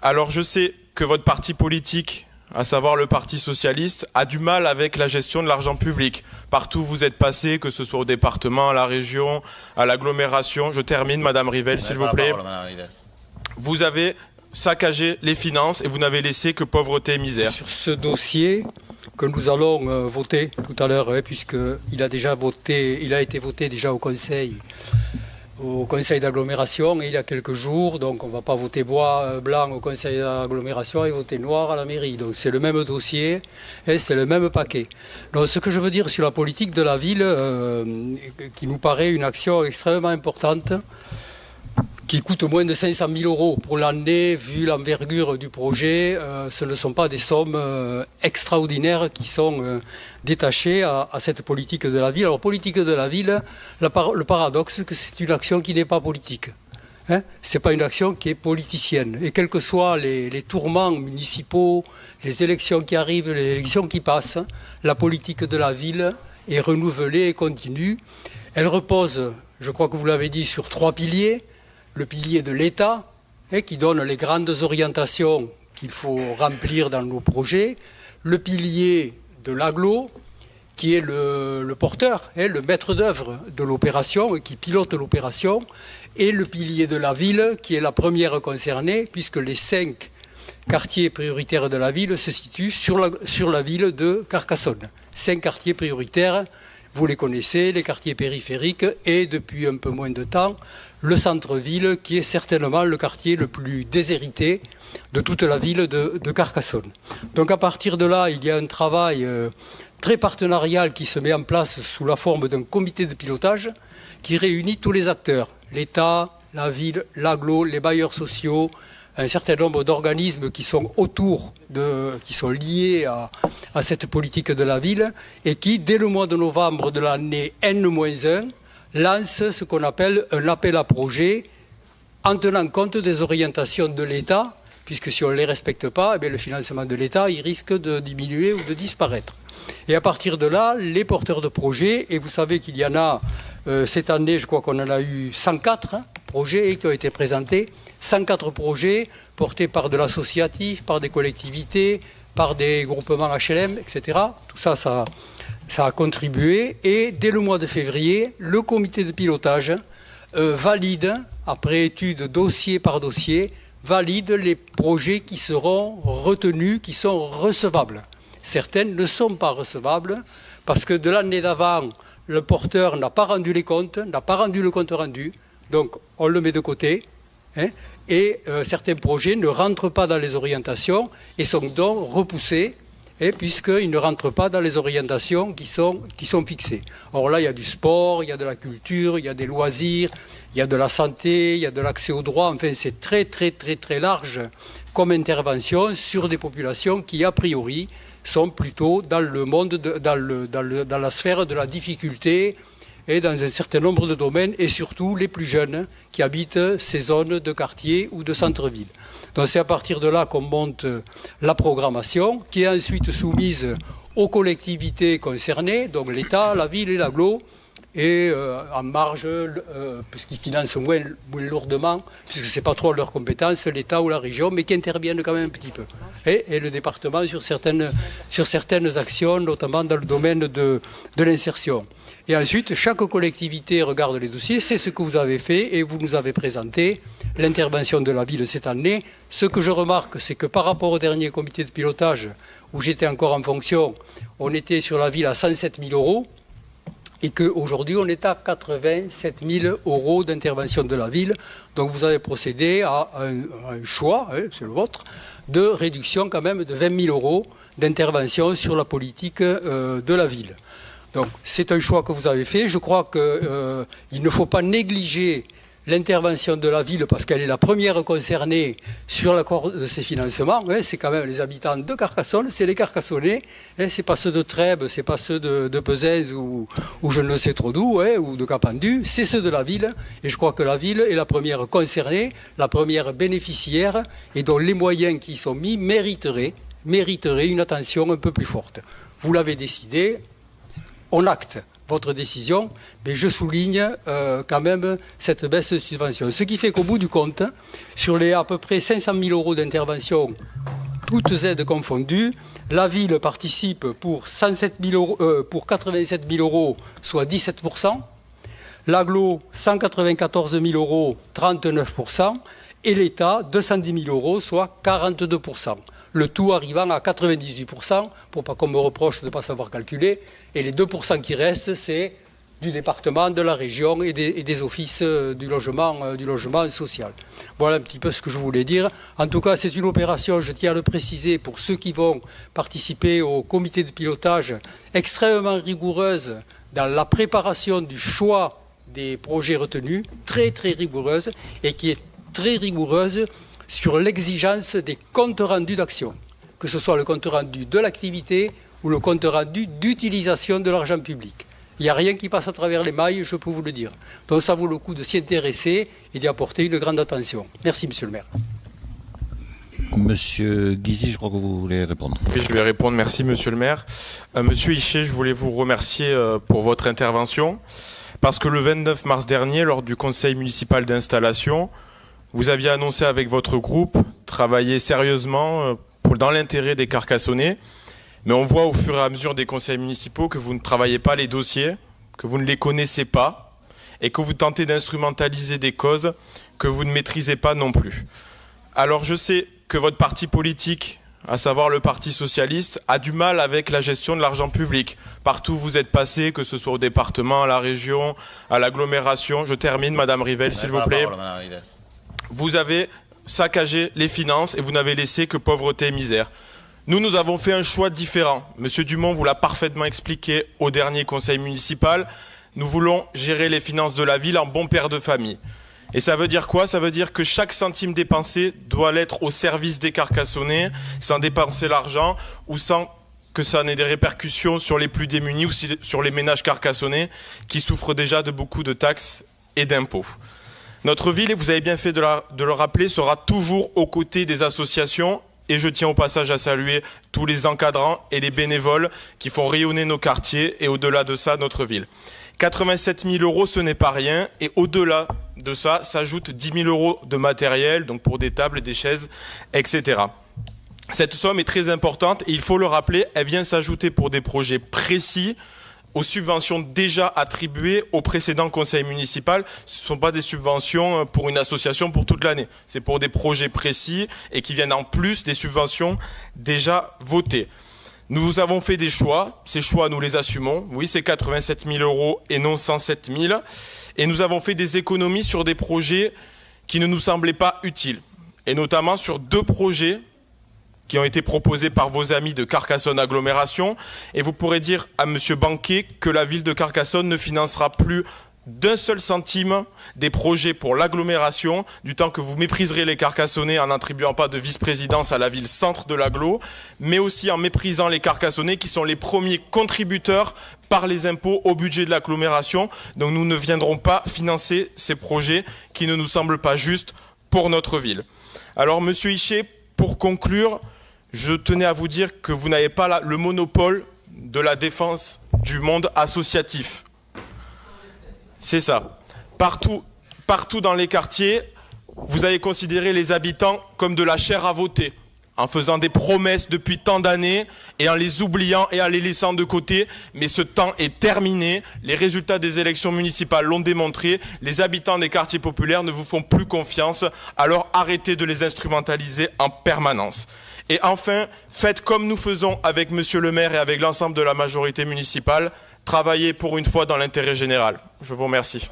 Alors je sais que votre parti politique, à savoir le Parti socialiste, a du mal avec la gestion de l'argent public. Partout où vous êtes passé, que ce soit au département, à la région, à l'agglomération. Je termine, Madame Rivelle, s'il vous plaît. Vous avez saccagé les finances et vous n'avez laissé que pauvreté et misère. Sur ce dossier que nous allons voter tout à l'heure, puisqu'il a été voté déjà au Conseil d'agglomération il y a quelques jours, donc on ne va pas voter blanc au Conseil d'agglomération et voter noir à la mairie. Donc c'est le même dossier et c'est le même paquet. Donc ce que je veux dire sur la politique de la ville, qui nous paraît une action extrêmement importante, qui coûte moins de 500 000 euros pour l'année, vu l'envergure du projet, ce ne sont pas des sommes extraordinaires qui sont détachées à cette politique de la ville. Alors, politique de la ville, le paradoxe, c'est que c'est une action qui n'est pas politique. Ce n'est pas une action qui est politicienne. Et quels que soient les tourments municipaux, les élections qui arrivent, les élections qui passent, la politique de la ville est renouvelée et continue. Elle repose, je crois que vous l'avez dit, sur 3 piliers. Le pilier de l'État, qui donne les grandes orientations qu'il faut remplir dans nos projets. Le pilier de l'agglo, qui est le porteur, le maître d'œuvre de l'opération, et qui pilote l'opération. Et le pilier de la ville, qui est la première concernée, puisque les 5 quartiers prioritaires de la ville se situent sur la ville de Carcassonne. 5 quartiers prioritaires, vous les connaissez, les quartiers périphériques, et depuis un peu moins de temps, le centre-ville, qui est certainement le quartier le plus déshérité de toute la ville de Carcassonne. Donc à partir de là, il y a un travail très partenarial qui se met en place sous la forme d'un comité de pilotage qui réunit tous les acteurs, l'État, la ville, l'agglo, les bailleurs sociaux, un certain nombre d'organismes qui sont qui sont liés à cette politique de la ville et qui, dès le mois de novembre de l'année N-1, lance ce qu'on appelle un appel à projet en tenant compte des orientations de l'État, puisque si on ne les respecte pas, le financement de l'État il risque de diminuer ou de disparaître. Et à partir de là, les porteurs de projets, et vous savez qu'il y en a cette année, je crois qu'on en a eu 104 projets qui ont été présentés, 104 projets portés par de l'associatif, par des collectivités, par des groupements HLM, etc. Tout ça, ça a contribué. Et dès le mois de février, le comité de pilotage valide, après étude dossier par dossier, valide les projets qui seront retenus, qui sont recevables. Certaines ne sont pas recevables parce que de l'année d'avant, le porteur n'a pas rendu les comptes, n'a pas rendu le compte rendu. Donc on le met de côté. Et certains projets ne rentrent pas dans les orientations et sont donc repoussés puisqu'ils ne rentrent pas dans les orientations qui sont fixées. Or là, il y a du sport, il y a de la culture, il y a des loisirs, il y a de la santé, il y a de l'accès aux droits. Enfin, c'est très, très, très, très large comme intervention sur des populations qui, a priori, sont plutôt dans le monde, dans la sphère de la difficulté et dans un certain nombre de domaines, et surtout les plus jeunes qui habitent ces zones de quartier ou de centre-ville. Donc c'est à partir de là qu'on monte la programmation, qui est ensuite soumise aux collectivités concernées, donc l'État, la ville et l'agglo, et en marge, puisqu'ils financent moins lourdement, puisque ce n'est pas trop leur compétence, l'État ou la région, mais qui interviennent quand même un petit peu. Et le département sur certaines actions, notamment dans le domaine de l'insertion. Et ensuite, chaque collectivité regarde les dossiers, c'est ce que vous avez fait, et vous nous avez présenté l'intervention de la ville cette année. Ce que je remarque, c'est que par rapport au dernier comité de pilotage, où j'étais encore en fonction, on était sur la ville à 107 000 euros, et qu'aujourd'hui, on est à 87 000 euros d'intervention de la ville. Donc vous avez procédé à un choix, c'est le vôtre, de réduction quand même de 20 000 euros d'intervention sur la politique de la ville. Donc c'est un choix que vous avez fait. Je crois qu'il ne faut pas négliger l'intervention de la ville parce qu'elle est la première concernée sur l'accord de ces financements. C'est quand même les habitants de Carcassonne, c'est les Carcassonnais. C'est pas ceux de Trèbes, c'est pas ceux de Pesens ou je ne sais trop d'où, ou de Capendu. C'est ceux de la ville. Et je crois que la ville est la première concernée, la première bénéficiaire et dont les moyens qui y sont mis mériteraient une attention un peu plus forte. Vous l'avez décidé. On acte votre décision, mais je souligne quand même cette baisse de subvention. Ce qui fait qu'au bout du compte, sur les à peu près 500 000 euros d'intervention, toutes aides confondues, la ville participe pour 87 000 euros, soit 17%, l'agglo 194 000 euros, 39%, et l'État 210 000 euros, soit 42%. Le tout arrivant à 98%, pour pas qu'on me reproche de ne pas savoir calculer, et les 2% qui restent, c'est du département, de la région et des offices du logement social. Voilà un petit peu ce que je voulais dire. En tout cas, c'est une opération, je tiens à le préciser, pour ceux qui vont participer au comité de pilotage, extrêmement rigoureuse dans la préparation du choix des projets retenus, très très rigoureuse, et qui est très rigoureuse sur l'exigence des comptes rendus d'action, que ce soit le compte rendu de l'activité ou le compte rendu d'utilisation de l'argent public. Il n'y a rien qui passe à travers les mailles, je peux vous le dire. Donc ça vaut le coup de s'y intéresser et d'y apporter une grande attention. Merci, monsieur le maire. Monsieur Guizy, je crois que vous voulez répondre. Oui, je vais répondre. Merci, monsieur le maire. Monsieur Hichet, je voulais vous remercier pour votre intervention, parce que le 29 mars dernier, lors du conseil municipal d'installation, vous aviez annoncé avec votre groupe travailler sérieusement dans l'intérêt des Carcassonnais. Mais on voit au fur et à mesure des conseils municipaux que vous ne travaillez pas les dossiers, que vous ne les connaissez pas et que vous tentez d'instrumentaliser des causes que vous ne maîtrisez pas non plus. Alors je sais que votre parti politique, à savoir le Parti socialiste, a du mal avec la gestion de l'argent public. Partout où vous êtes passé, que ce soit au département, à la région, à l'agglomération. Je termine, Madame Rivel, s'il vous plaît. Vous avez saccagé les finances et vous n'avez laissé que pauvreté et misère. Nous avons fait un choix différent. Monsieur Dumont vous l'a parfaitement expliqué au dernier conseil municipal. Nous voulons gérer les finances de la ville en bon père de famille. Et ça veut dire quoi? Ça veut dire que chaque centime dépensé doit l'être au service des Carcassonnais, sans dépenser l'argent ou sans que ça ait des répercussions sur les plus démunis ou sur les ménages carcassonnais qui souffrent déjà de beaucoup de taxes et d'impôts. Notre ville, et vous avez bien fait de le rappeler, sera toujours aux côtés des associations. Et je tiens au passage à saluer tous les encadrants et les bénévoles qui font rayonner nos quartiers et au-delà de ça, notre ville. 87 000 euros, ce n'est pas rien. Et au-delà de ça, s'ajoutent 10 000 euros de matériel, donc pour des tables, des chaises, etc. Cette somme est très importante et il faut le rappeler, elle vient s'ajouter pour des projets précis aux subventions déjà attribuées au précédent conseil municipal. Ce ne sont pas des subventions pour une association pour toute l'année. C'est pour des projets précis et qui viennent en plus des subventions déjà votées. Nous avons fait des choix. Ces choix, nous les assumons. Oui, c'est 87 000 euros et non 107 000. Et nous avons fait des économies sur des projets qui ne nous semblaient pas utiles. Et notamment sur 2 projets qui ont été proposés par vos amis de Carcassonne Agglomération. Et vous pourrez dire à M. Banquet que la ville de Carcassonne ne financera plus d'un seul centime des projets pour l'agglomération, du temps que vous mépriserez les Carcassonnais en n'attribuant pas de vice-présidence à la ville centre de l'agglo, mais aussi en méprisant les Carcassonnais qui sont les premiers contributeurs par les impôts au budget de l'agglomération. Donc nous ne viendrons pas financer ces projets qui ne nous semblent pas justes pour notre ville. Alors Monsieur Hichet, pour conclure, je tenais à vous dire que vous n'avez pas le monopole de la défense du monde associatif. C'est ça. Partout dans les quartiers, vous avez considéré les habitants comme de la chair à voter, en faisant des promesses depuis tant d'années et en les oubliant et en les laissant de côté. Mais ce temps est terminé. Les résultats des élections municipales l'ont démontré. Les habitants des quartiers populaires ne vous font plus confiance. Alors arrêtez de les instrumentaliser en permanence. Et enfin, faites comme nous faisons avec Monsieur le maire et avec l'ensemble de la majorité municipale. Travaillez pour une fois dans l'intérêt général. Je vous remercie.